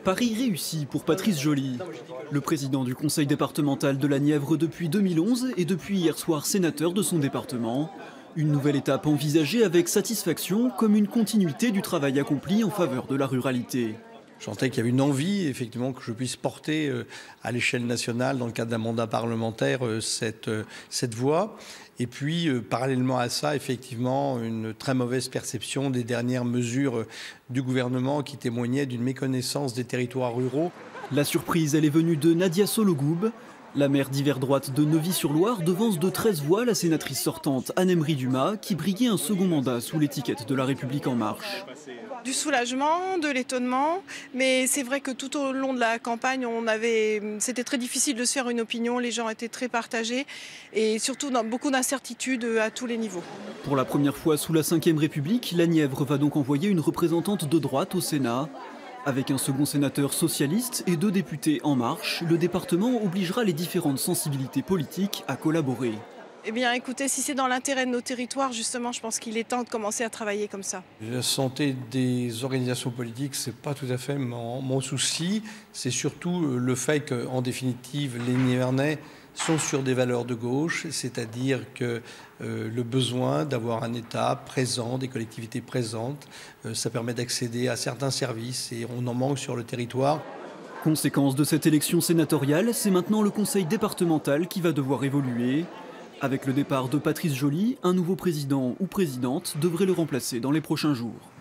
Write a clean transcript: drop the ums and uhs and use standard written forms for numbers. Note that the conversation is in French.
Paris réussi pour Patrice Joly. Le président du conseil départemental de la Nièvre depuis 2011 et depuis hier soir sénateur de son département. Une nouvelle étape envisagée avec satisfaction comme une continuité du travail accompli en faveur de la ruralité. Je sentais qu'il y avait une envie, effectivement, que je puisse porter à l'échelle nationale, dans le cadre d'un mandat parlementaire, cette voix. Et puis, parallèlement à ça, effectivement, une très mauvaise perception des dernières mesures du gouvernement qui témoignaient d'une méconnaissance des territoires ruraux. La surprise, elle est venue de Nadia Sologoub. La maire d'hiver droite de Neuvy-sur-Loire devance de 13 voix la sénatrice sortante Anne-Emery Dumas, qui briguait un second mandat sous l'étiquette de La République En Marche. Du soulagement, de l'étonnement, mais c'est vrai que tout au long de la campagne, c'était très difficile de se faire une opinion, les gens étaient très partagés et surtout dans beaucoup d'incertitudes à tous les niveaux. Pour la première fois sous la Ve République, la Nièvre va donc envoyer une représentante de droite au Sénat. Avec un second sénateur socialiste et 2 députés En Marche, le département obligera les différentes sensibilités politiques à collaborer. Eh bien écoutez, si c'est dans l'intérêt de nos territoires, justement, je pense qu'il est temps de commencer à travailler comme ça. La santé des organisations politiques, ce n'est pas tout à fait mon souci. C'est surtout le fait qu'en définitive, les Niévernais sont sur des valeurs de gauche, c'est-à-dire que le besoin d'avoir un État présent, des collectivités présentes, ça permet d'accéder à certains services et on en manque sur le territoire. Conséquence de cette élection sénatoriale, c'est maintenant le conseil départemental qui va devoir évoluer. Avec le départ de Patrice Joly, un nouveau président ou présidente devrait le remplacer dans les prochains jours.